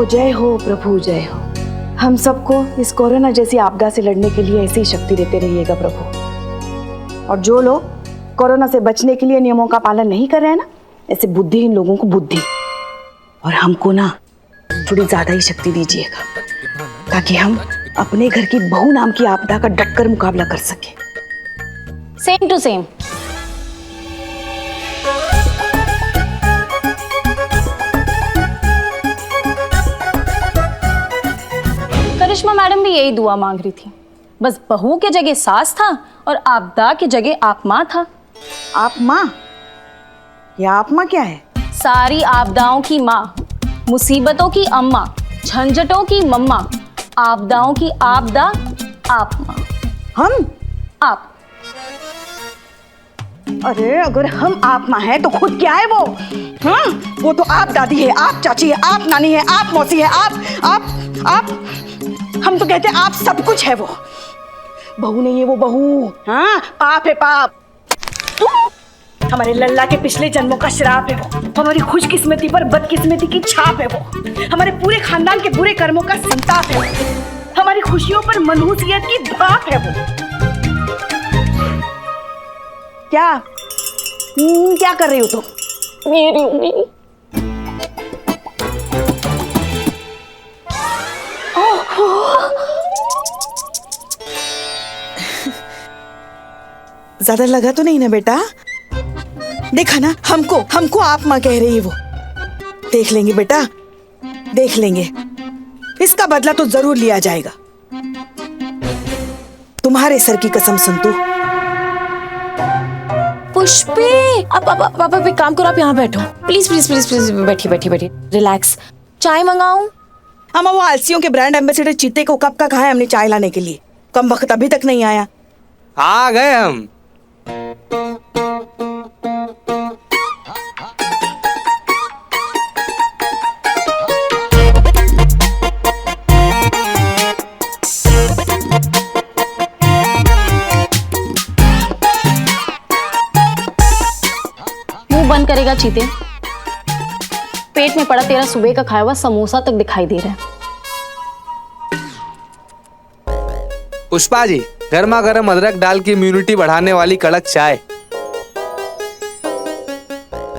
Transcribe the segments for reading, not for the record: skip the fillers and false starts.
जय हो प्रभु, जय हो। हम सबको इस कोरोना जैसी आपदा से लड़ने के लिए ऐसी शक्ति देते रहिएगा प्रभु। और जो लोग कोरोना से बचने के लिए नियमों का पालन नहीं कर रहे हैं ना, ऐसे बुद्धिहीन लोगों को बुद्धि और हमको ना थोड़ी ज्यादा ही शक्ति दीजिएगा, ताकि हम अपने घर की बहू नाम की आपदा का डटकर मुकाबला कर सके। Same to same. Karishma madam भी यही दुआ मांग रही थी, बस बहू के जगह सास था और आपदा के जगह आप माँ था। आप माँ? या आप माँ क्या है? सारी आपदाओं की माँ, मुसीबतों की अम्मा, झंझटों की मम्मा, आपदाओं की आपदा आप माँ। हम? आप। अरे अगर हम आप माँ हैं तो खुद क्या है वो? हाँ, वो तो आप दादी है, आप चाची है, आप नानी है, आप मौसी है, आप हम तो कहते हैं आप सब कुछ है वो। बहू नहीं है वो बहू। हाँ, पाप है पाप। हमारे लल्ला के पिछले जन्मों का श्राप है वो। हमारी खुशकिस्मती पर बदकिस्मती की छाप है वो। हमारे पूरे खानदान के बुरे कर्मों का संताप है वो। हमारी खुशियों पर मनहूसियत की भाप है वो। क्या कर रही हो तुम? मेरी उम्मीद। ज्यादा लगा तो नहीं ना बेटा? देखा ना, हमको आप माँ कह रही है वो। देख लेंगे बेटा, देख लेंगे। इसका बदला तो जरूर लिया जाएगा। तुम्हारे सर की कसम संतू। पुष्पे, अब एक काम करो, आप यहाँ बैठो प्लीज प्लीज प्लीज प्लीज। बैठिए रिलैक्स। चाय मंगाऊं? अम्मा, वो आलसियों के ब्रांड एम्बेसडर चीते को कब का कहा है हमने चाय लाने के लिए? कम वक्त अभी तक नहीं आया। आ गए हम। मुंह बंद करेगा चीते? पेट में पड़ा तेरा सुबह का खाया हुआ समोसा तक दिखाई दे रहा है। पुष्पा जी, गर्मा गर्म अदरक डाल के इम्यूनिटी बढ़ाने वाली कड़क चाय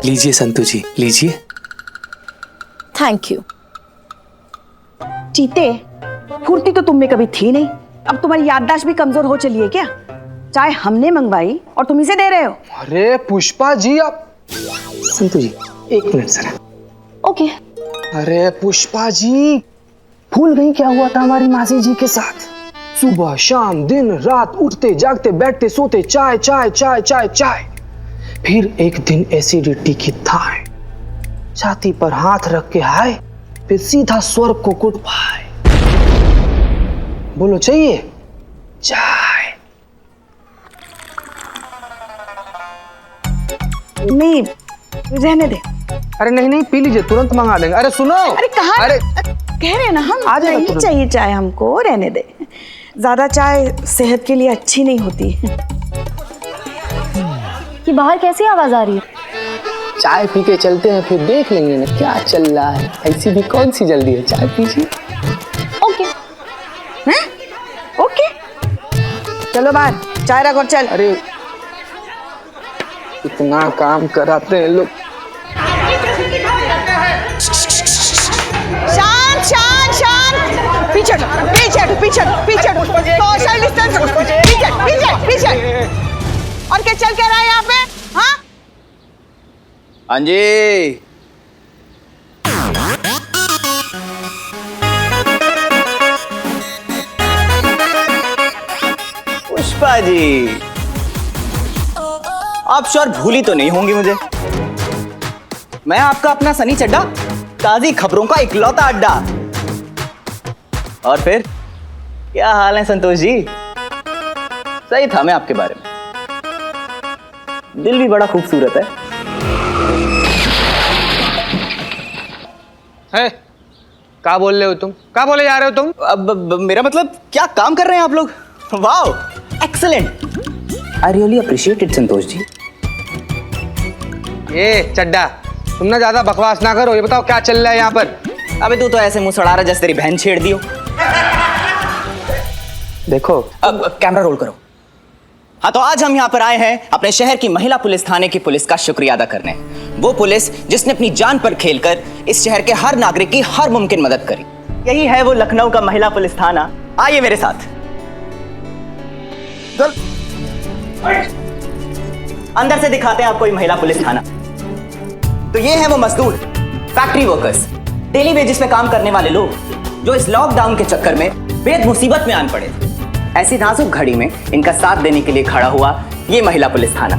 लीजिए। संतू जी लीजिए। Thank you. चीते, फुर्ती तो तुम में कभी थी नहीं, अब तुम्हारी याददाश्त भी कमजोर हो चली है क्या? चाय हमने मंगवाई और तुम इसे दे रहे हो? अरे पुष्पा जी, आप संतू जी एक मिनट जरा। ओके। अरे पुष्पा जी, भूल गई क्या हुआ था हमारी मासी जी के साथ? सुबह शाम दिन रात उठते जागते बैठते सोते चाय चाय चाय चाय चाय। फिर एक दिन एसिडिटी की थाह, छाती पर हाथ रख के हाय, फिर सीधा स्वर्ग को कुट पाए। बोलो चाहिए चाय? नहीं, रहने दे। अरे नहीं पी लीजिए, तुरंत मंगा देंगे। अरे सुनो। अरे कहाँ? अरे कह रहे हैं ना हम, आ जाएगा नहीं तुरंत। चाहिए चाय हमको, रहने दे। ज्यादा चाय सेहत के लिए अच्छी नहीं होती। कि बाहर कैसी आवाज आ रही है? चाय पी के चलते हैं, फिर देख लेंगे ना क्या चल रहा है। ऐसी भी कौन सी जल्दी है, चाय पीजिए। ओके। हैं? ओके, चलो बाहर, चाय रख और चल। अरे इतना काम कराते हैं लोग। शांत शांत शांत, पीछे सोशल डिस्टेंस, पीछे। और क्या चल क्या रहा है यहाँ पे? हाँ, हाँ जी। पुष्पा जी, आप श्योर भूली तो नहीं होंगी मुझे? मैं आपका अपना सनी चड्डा, ताजी खबरों का इकलौता अड्डा। और फिर क्या हाल है संतोष जी? सही था मैं आपके बारे में। दिल भी बड़ा खूबसूरत है। है क्या बोल रहे हो तुम? क्या बोले जा रहे हो तुम? अब मेरा मतलब क्या काम कर रहे हैं आप लोग? Wow, excellent, I really appreciate it Santosh ji. ये चड्डा, तुम ना ज्यादा बकवास ना करो। ये बताओ क्या चल रहा है यहाँ पर? अबे तू तो ऐसे मुंह सड़ा रहा जैसे तेरी बहन छेड़ दी हो। देखो, अब कैमरा रोल करो। हाँ, तो आज हम यहाँ पर आए हैं अपने शहर की महिला पुलिस थाने की पुलिस का शुक्रिया अदा करने। वो पुलिस जिसने अपनी जान पर खेलकर इस शहर के हर नागरिक की हर मुमकिन मदद करी। यही है वो लखनऊ का महिला पुलिस थाना। आइए मेरे साथ। चल। अंदर से दिखाते हैं आपको ये महिला पुलिस थाना। तो ये है वो मजदूर, फैक्ट्री वर्कर्स, डेली वेजेस पे काम करने वाले लोग जो इस लॉकडाउन के चक्कर में बेहद मुसीबत में आन पड़े थे। ऐसी नाजुक घड़ी में इनका साथ देने के लिए खड़ा हुआ ये महिला पुलिस थाना।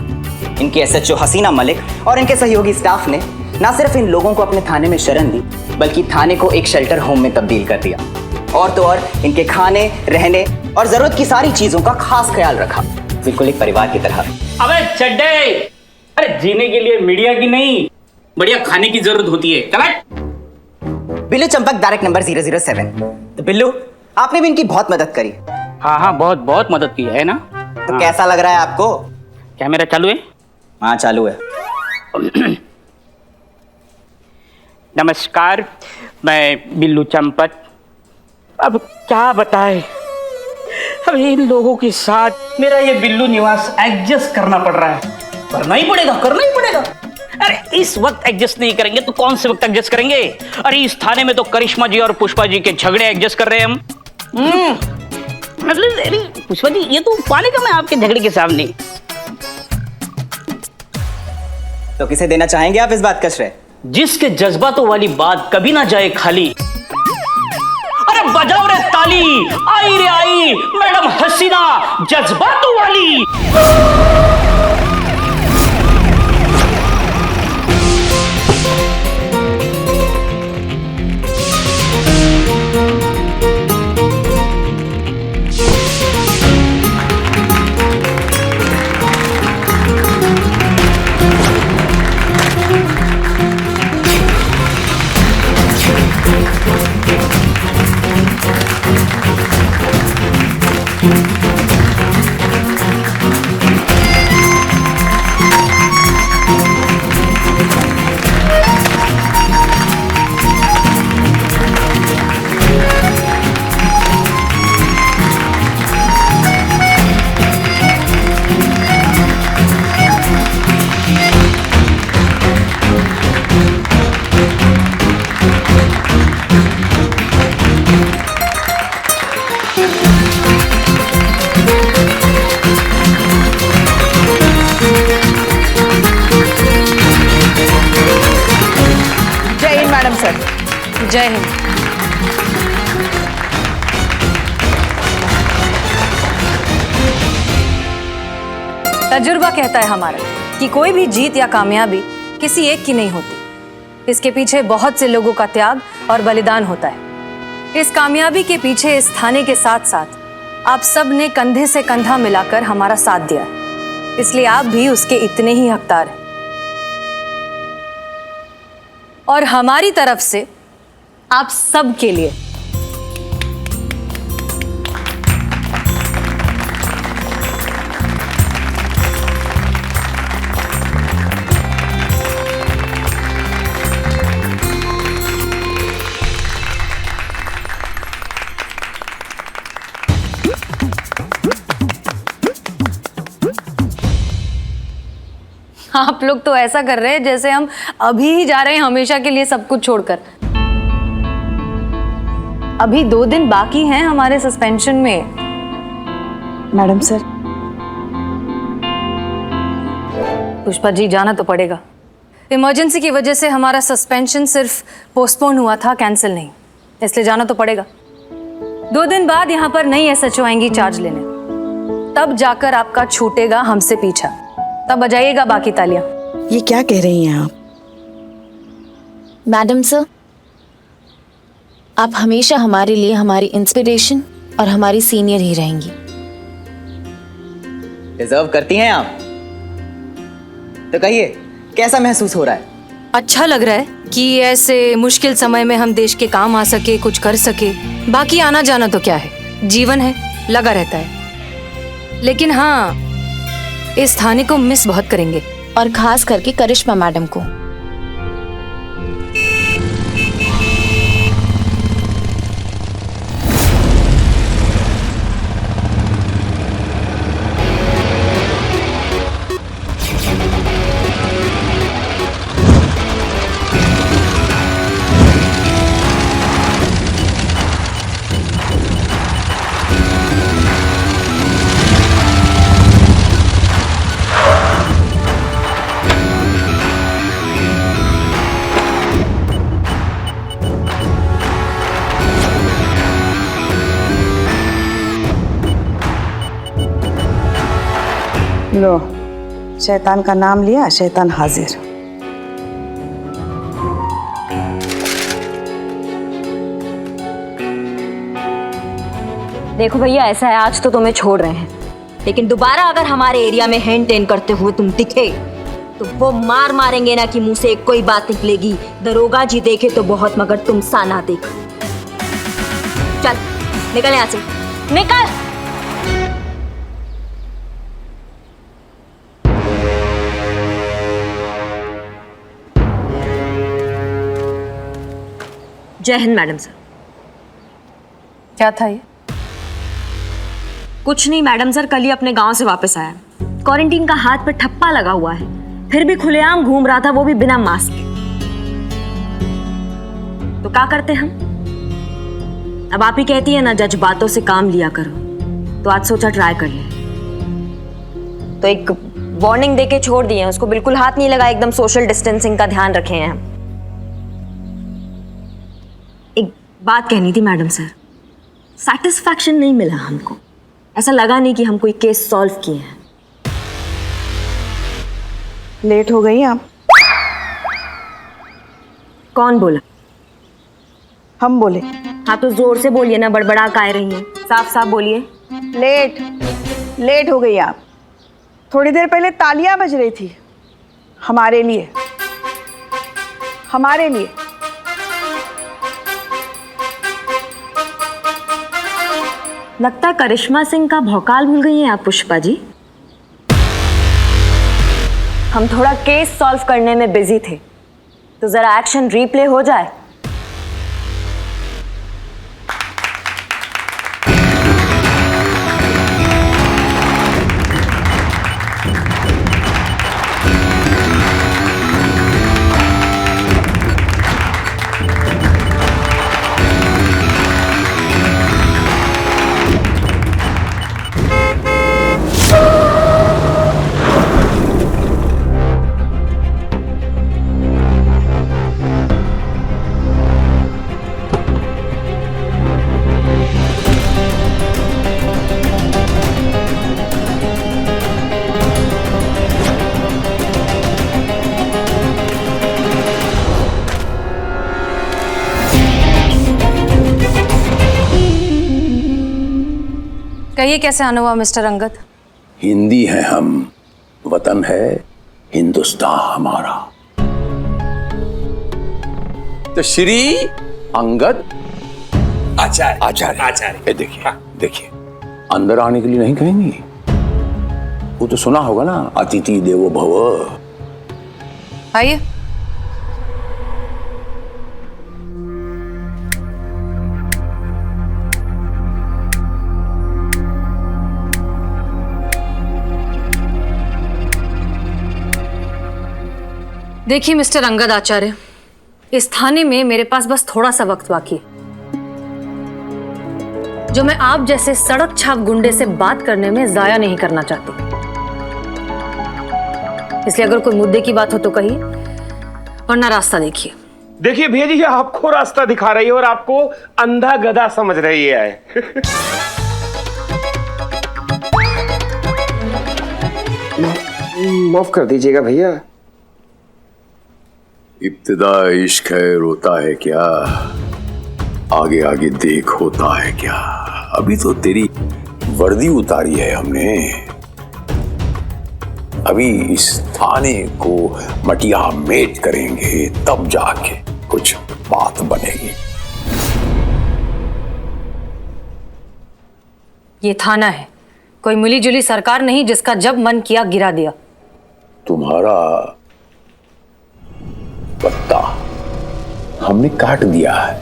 इनकी एसएचओ हसीना मलिक और इनके सहयोगी स्टाफ ने न सिर्फ इन लोगों को अपने थाने में शरण दी, बल्कि थाने को एक शेल्टर होम में तब्दील कर दिया। और तो और इनके खाने, रहने और जरूरत की सारी चीजों का खास ख्याल रखा, बिल्कुल एक परिवार की तरह। अबे चड्डे, अरे जीने के लिए मीडिया की नहीं, बढ़िया खाने की जरूरत होती है। Billu Champak, direct number 007। तो बिल्लू, आपने भी इनकी बहुत मदद करी। हाँ हाँ, बहुत बहुत मदद की है ना। तो कैसा लग रहा है आपको? कैमरा चालू है? हाँ चालू है। नमस्कार, मैं बिल्लू चंपक। अब क्या बताए, अब इन लोगों के साथ मेरा ये बिल्लू निवास एडजस्ट करना पड़ रहा है। करना ही पड़ेगा। अरे इस वक्त एडजस्ट नहीं करेंगे तो कौन से वक्त एडजस्ट करेंगे? अरे इस थाने में तो करिश्मा जी और पुष्पा जी के झगड़े एडजस्ट कर रहे हैं हम। मतलब अरे पुष्पा जी, ये तो पाने का मैं आपके झगड़े के सामने। तो किसे देना चाहेंगे आप इस बात का श्रेय? जिसके जज्बातों वाली बात कभी ना जाए खाली। अरे बजाओ रे ताली, आई रे आई मैडम हसीना जज्बातों वाली। जय हिंद। तजुर्बा कहता है हमारा कि कोई भी जीत या कामयाबी किसी एक की नहीं होती। इसके पीछे बहुत से लोगों का त्याग और बलिदान होता है। इस कामयाबी के पीछे इस थाने के साथ साथ आप सब ने कंधे से कंधा मिलाकर हमारा साथ दिया है, इसलिए आप भी उसके इतने ही हकदार हैं। और हमारी तरफ से आप सब के लिए आप लोग तो ऐसा कर रहे हैं जैसे हम अभी ही जा रहे हैं हमेशा के लिए सब कुछ छोड़कर। अभी 2 दिन बाकी हैं हमारे सस्पेंशन में। मैडम सर, पुष्पा जी, जाना तो पड़ेगा। इमरजेंसी की वजह से हमारा सस्पेंशन सिर्फ पोस्टपोन हुआ था, कैंसिल नहीं, इसलिए जाना तो पड़ेगा। 2 दिन बाद यहाँ पर नई एसएचओ आएंगी चार्ज लेने, तब जाकर आपका छूटेगा हमसे पीछा, तब बजाइएगा बाकी तालियां। ये क्या कह रही हैं आप? मैडम सर, आप हमेशा हमारे लिए हमारी इंस्पिरेशन और हमारी सीनियर ही रहेंगी। डिजर्व करती हैं आप। तो कहिए, कैसा महसूस हो रहा है? अच्छा लग रहा है कि ऐसे मुश्किल समय में हम देश के काम आ सके, कुछ कर सके। बाकी आना जाना तो क्या है, जीवन है, लगा रहता है। लेकिन हाँ, इस थाने को मिस बहुत करेंगे, और खास करके करिश्मा मैडम को। लो, शैतान का नाम लिया, शैतान हाजिर। देखो भैया, ऐसा है, आज तो तुम्हें छोड़ रहे हैं, लेकिन दोबारा अगर हमारे एरिया में हैंड टेन करते हुए तुम दिखे तो वो मार मारेंगे ना कि मुंह से कोई बात निकलेगी। दरोगा जी देखे तो बहुत, मगर तुम सा ना देखो। चल निकल यहाँ से, निकल। जय हिंद मैडम सर। क्या था ये? कुछ नहीं मैडम सर, कल ही अपने गांव से वापस आया। क्वारंटीन का हाथ पे ठप्पा लगा हुआ है, फिर भी खुलेआम घूम रहा था, वो भी बिना मास्क के। तो क्या करते हम? अब आप ही कहती है ना, जज्बातों से काम लिया करो, तो आज सोचा ट्राई कर ले। तो एक वार्निंग देके छोड़ दिए, उसको बिल्कुल हाथ नहीं लगा, एकदम सोशल डिस्टेंसिंग का ध्यान रखे हैं हम। एक बात कहनी थी मैडम सर, सेटिस्फैक्शन नहीं मिला हमको, ऐसा लगा नहीं कि हम कोई केस सॉल्व किए हैं। लेट हो गई आप। कौन बोला? हम बोले। हाँ तो जोर से बोलिए ना, बड़बड़ा काहे रही हैं, साफ साफ बोलिए। लेट हो गई आप। थोड़ी देर पहले तालियां बज रही थी हमारे लिए, हमारे लिए। लगता है करिश्मा सिंह का भौकाल भूल गई हैं आप पुष्पा जी। हम थोड़ा केस सॉल्व करने में बिजी थे, तो जरा एक्शन रिप्ले हो जाए। कहिए कैसे आना हुआ मिस्टर अंगद? हिंदी है हम, वतन है हिंदुस्तान हमारा। तो श्री अंगद आचार्य आचार्य देखिए देखिए, अंदर आने के लिए नहीं कहेंगी, वो तो सुना होगा ना, अतिथि देवो भव। आइए। देखिए मिस्टर अंगद आचार्य, इस थाने में मेरे पास बस थोड़ा सा वक्त बाकी है, जो मैं आप जैसे सड़क छाप गुंडे से बात करने में जाया नहीं करना चाहती। इसलिए अगर कोई मुद्दे की बात हो तो कहिए, वरना रास्ता देखिए। देखिए भैया जी, आपको रास्ता दिखा रही है और आपको अंधा गधा समझ रही है। माफ कर दीजिएगा भैया। इब्तिदा इश्क है, रोता है क्या, आगे आगे देख होता है क्या। अभी तो तेरी वर्दी उतारी है हमने, अभी इस थाने को मटिया मेट करेंगे, तब जाके कुछ बात बनेगी। ये थाना है, कोई मिली जुली सरकार नहीं जिसका जब मन किया गिरा दिया। तुम्हारा पत्ता हमने काट दिया है,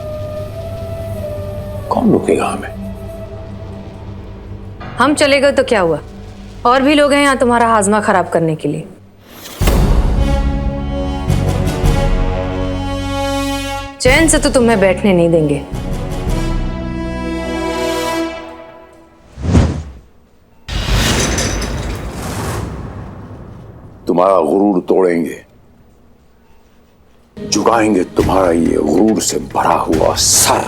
कौन रुकेगा हमें? हम चले गए तो क्या हुआ, और भी लोग हैं यहाँ तुम्हारा हाजमा खराब करने के लिए। चैन से तो तुम्हें बैठने नहीं देंगे। तुम्हारा गुरूर तोड़ेंगे, झुकाएंगे तुम्हारा ये गुरूर से भरा हुआ सर,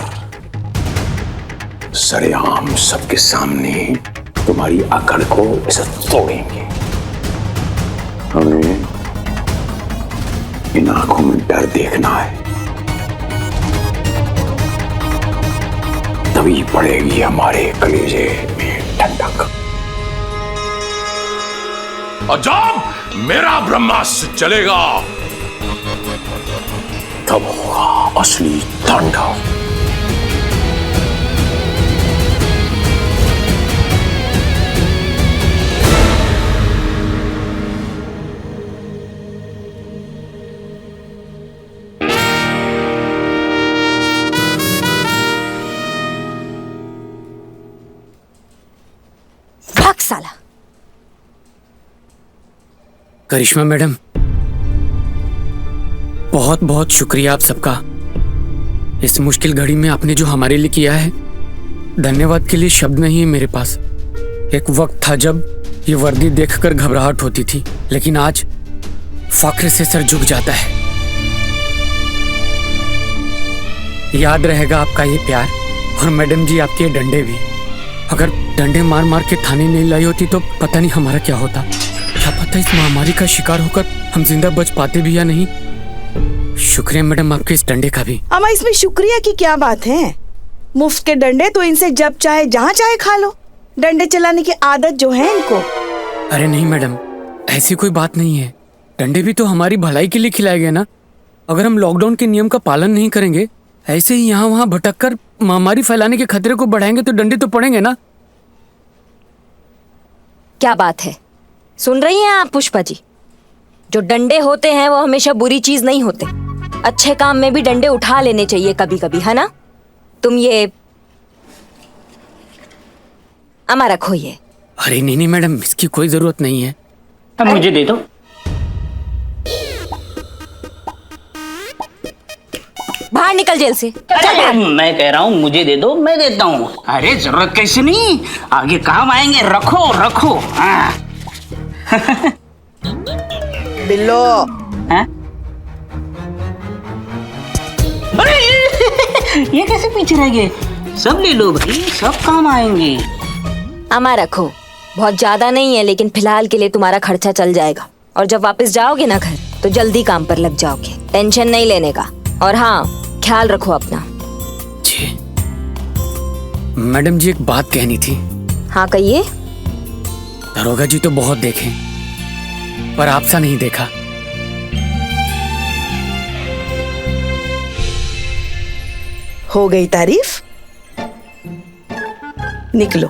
सरेआम सबके सामने तुम्हारी अकड़ को इसे तोड़ेंगे। हमें इन आंखों में डर देखना है, तभी पड़ेगी हमारे कलेजे में ठंडक। और जब मेरा ब्रह्मास्त्र चलेगा तब होगा असली तांडव। भाग साला। करिश्मा मैडम, बहुत बहुत शुक्रिया आप सबका। इस मुश्किल घड़ी में आपने जो हमारे लिए किया है, धन्यवाद के लिए शब्द नहीं है मेरे पास। एक वक्त था जब ये वर्दी देखकर घबराहट होती थी, लेकिन आज फख्र से सर झुक जाता है। याद रहेगा आपका ये प्यार, और मैडम जी आपके डंडे भी। अगर डंडे मार मार के थाने नहीं लाई होती तो पता नहीं हमारा क्या होता। क्या पता इस महामारी का शिकार होकर हम जिंदा बच पाते भी या नहीं। शुक्रिया मैडम आपके इस डंडे का भी। अम्मा, इसमें शुक्रिया की क्या बात है? मुफ्त के डंडे तो इनसे जब चाहे जहाँ चाहे खा लो। डंडे चलाने की आदत जो है इनको। अरे नहीं मैडम, ऐसी कोई बात नहीं है। डंडे भी तो हमारी भलाई के लिए खिलाए गए ना। अगर हम लॉकडाउन के नियम का पालन नहीं करेंगे, ऐसे ही यहाँ वहाँ भटक कर महामारी फैलाने के खतरे को बढ़ाएंगे तो डंडे तो पड़ेंगे ना। क्या बात है, सुन रही हैं आप पुष्पा जी? जो डंडे होते हैं वो हमेशा बुरी चीज नहीं होते। अच्छे काम में भी डंडे उठा लेने चाहिए कभी कभी, है ना? तुम ये अमा रखो ये। अरे नहीं नहीं मैडम, इसकी कोई जरूरत नहीं है। अब मुझे दे दो। बाहर निकल जेल से। अरे मैं कह रहा हूँ मुझे दे दो, मैं देता हूँ। अरे जरूरत कैसे नहीं, आगे काम आएंगे। रखो रखो। बिल्लो। हाँ? अरे ये कैसे पीछे रह गए? सब ले लो भाई, सब काम आएंगे। अमा रखो, बहुत ज्यादा नहीं है, लेकिन फिलहाल के लिए तुम्हारा खर्चा चल जाएगा। और जब वापस जाओगे ना घर तो जल्दी काम पर लग जाओगे। टेंशन नहीं लेने का। और हाँ, ख्याल रखो अपना। जी मैडम जी, एक बात कहनी थी। हाँ कहिए। दरोगा जी तो बहुत देखे, पर आपसा नहीं देखा। हो गई तारीफ? निकलो।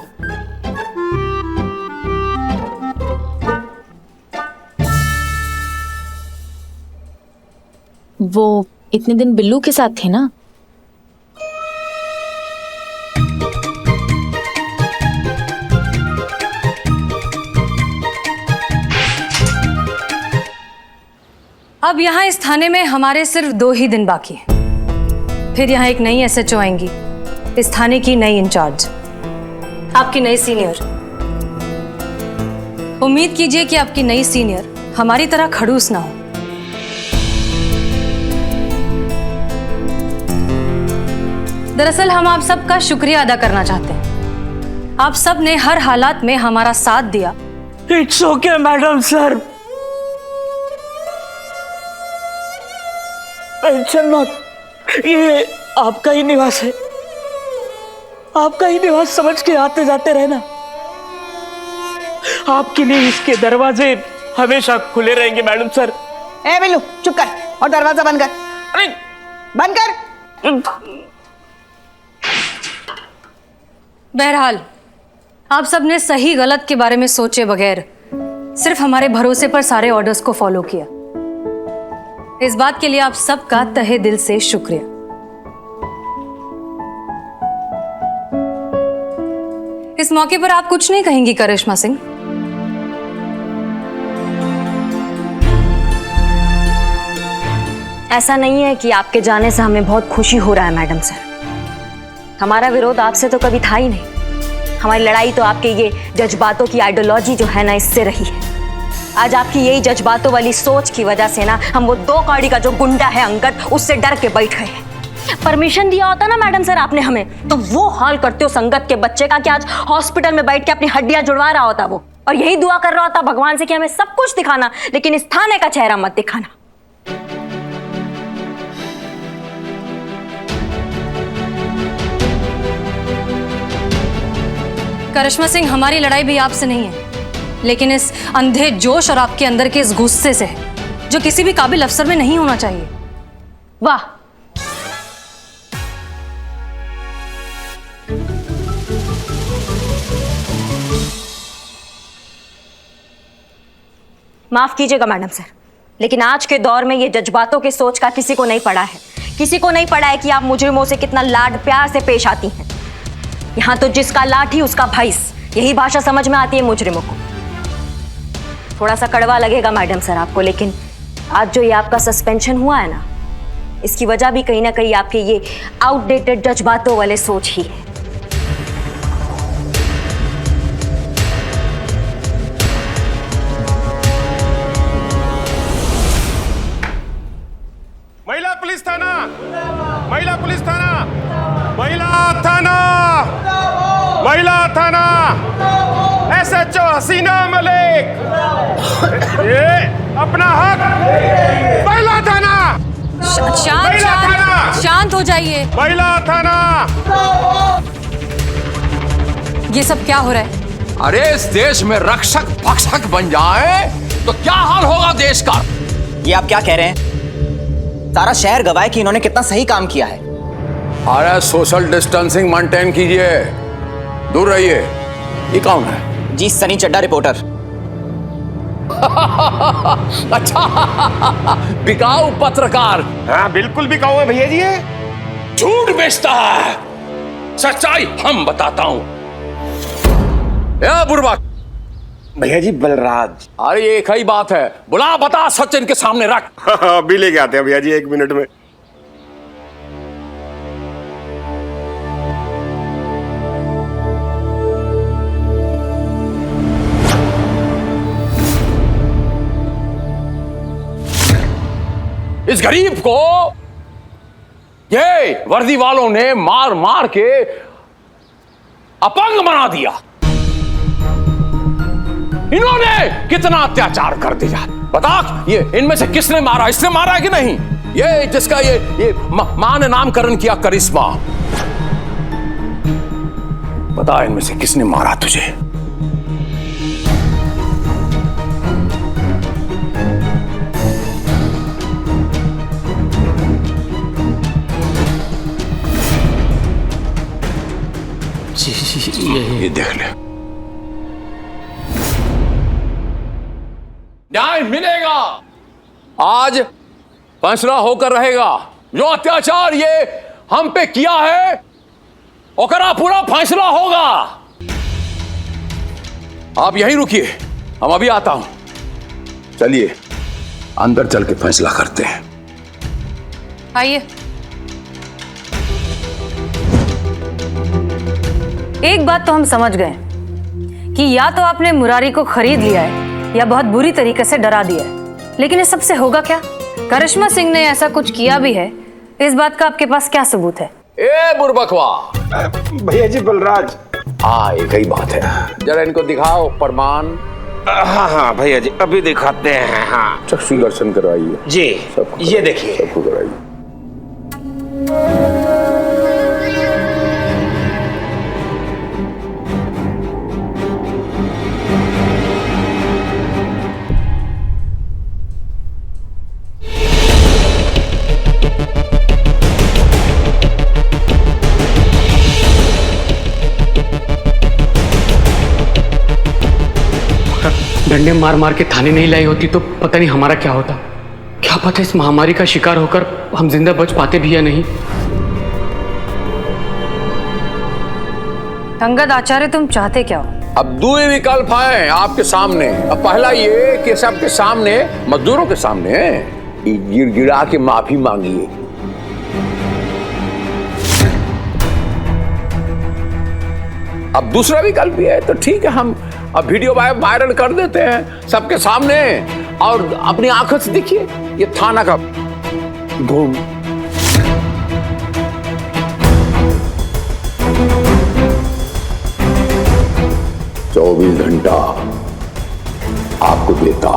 वो इतने दिन बिल्लू के साथ थे ना? अब यहाँ इस थाने में हमारे सिर्फ 2 ही दिन बाकी हैं। फिर यहाँ एक नई SHO आएंगी, इस थाने की नई इंचार्ज, आपकी नई सीनियर। उम्मीद कीजिए कि आपकी नई सीनियर हमारी तरह खड़ूस ना हो। दरअसल हम आप सबका शुक्रिया अदा करना चाहते हैं। आप सब ने हर हालात में हमारा साथ दिया। It's okay madam sir, tension मत, ये आपका ही निवास है। आपका ही निवास समझ के आते जाते रहना। आपके लिए इसके दरवाजे हमेशा खुले रहेंगे मैडम सर। ए बिल्लू चुप कर और दरवाजा बंद कर। अरे बंद कर। बहरहाल आप सबने सही गलत के बारे में सोचे बगैर सिर्फ हमारे भरोसे पर सारे ऑर्डर्स को फॉलो किया। इस बात के लिए आप सबका तहे दिल से शुक्रिया। इस मौके पर आप कुछ नहीं कहेंगी करिश्मा सिंह? ऐसा नहीं है कि आपके जाने से हमें बहुत खुशी हो रहा है मैडम सर। हमारा विरोध आपसे तो कभी था ही नहीं। हमारी लड़ाई तो आपके ये जज्बातों की आइडियोलॉजी जो है ना, इससे रही है। आज आपकी यही जज्बातों वाली सोच की वजह से ना हम वो 2 कौड़ी का जो गुंडा है अंगद, उससे डर के बैठ गए हैं। परमिशन दिया होता ना मैडम सर आपने हमें, तो वो हाल करते हो संगत के बच्चे का कि आज हॉस्पिटल में बैठ के अपनी हड्डियां जुड़वा रहा होता वो, और यही दुआ कर रहा होता भगवान से कि हमें सब कुछ दिखाना, लेकिन इस थाने का चेहरा मत दिखाना। करिश्मा सिंह, हमारी लड़ाई भी आपसे नहीं है, लेकिन इस अंधे जोश और आपके अंदर के इस गुस्से से है जो किसी भी काबिल अफसर में नहीं होना चाहिए। वाह, माफ कीजिएगा मैडम सर, लेकिन आज के दौर में ये जज्बातों के सोच का किसी को नहीं पड़ा है। किसी को नहीं पड़ा है कि आप मुजरिमों से कितना लाड प्यार से पेश आती हैं। यहाँ तो जिसका लाठी उसका भैंस, यही भाषा समझ में आती है मुजरिमों को। थोड़ा सा कड़वा लगेगा मैडम सर आपको, लेकिन आज जो ये आपका सस्पेंशन हुआ है ना, इसकी वजह भी कहीं ना कहीं आपके ये आउटडेटेड जज्बातों वाले सोच ही है। महिला पुलिस थाना, महिला पुलिस थाना, महिला थाना, महिला थाना, SHO हसीना मलिक, ये अपना हक। महिला थाना, शांत हो जाइए। महिला थाना। ये सब क्या हो रहा है? अरे इस देश में रक्षक भक्षक बन जाए तो क्या हाल होगा देश का? ये आप क्या कह रहे हैं? सारा शहर गवाह है कि इन्होंने कितना सही काम किया है। अरे सोशल डिस्टेंसिंग मेंटेन कीजिए, दूर रहिए। ये कौन है? जी सनी चड्डा रिपोर्टर। अच्छा, बिकाऊ पत्रकार। हाँ बिल्कुल बिकाऊ है भैया जी। ये झूठ बेचता है, सच्चाई हम बताता हूं। बुरबक भैया जी बलराज। अरे एक ही बात है, बुला बता सच इनके सामने रख। अभी लेके आते हैं भैया जी, 1 मिनट में। इस गरीब को ये वर्दी वालों ने मार मार के अपंग बना दिया। इन्होंने कितना अत्याचार कर दिया। बता, ये इनमें से किसने मारा? इसने मारा है कि नहीं? ये जिसका ये मां ने नामकरण किया करिश्मा, बता इनमें से किसने मारा तुझे? ये देख ले, न्याय मिलेगा। आज फैसला होकर रहेगा। जो अत्याचार ये हम पे किया है ओकरा पूरा फैसला होगा। आप यहीं रुकिए, हम अभी आता हूं। चलिए अंदर चल के फैसला करते हैं। आइए। एक बात तो हम समझ गए कि या तो आपने मुरारी को खरीद लिया है या बहुत बुरी तरीके से डरा दिया है, लेकिन इस सबसे होगा क्या? करिश्मा सिंह ने ऐसा कुछ किया भी है, इस बात का आपके पास क्या सबूत है? ए बुरबकवा। भैया जी बलराज। हाँ एक ही बात है, जरा इनको दिखाओ प्रमाण। हाँ हाँ भैया जी अभी दिखाते हैं। हाँ चक्षु दर्शन करवाइए जी, ये देखिए। सबको कराइए। डंडे मार मार के थाने नहीं लाई होती तो पता नहीं हमारा क्या होता। क्या पता इस महामारी का शिकार होकर हम जिंदा बच पाते भी या नहीं। अंगद आचार्य, तुम चाहते क्या हो? अब दो ही विकल्प हैं आपके सामने। अब पहला ये कि सबके सामने, मजदूरों के सामने गिड़गिड़ा के माफी मांगिए। अब दूसरा विकल्प ये है तो ठीक है, हम अब वीडियो वायरल कर देते हैं सबके सामने और अपनी आंखों से देखिए ये थाना का धूम। चौबीस घंटा आपको देता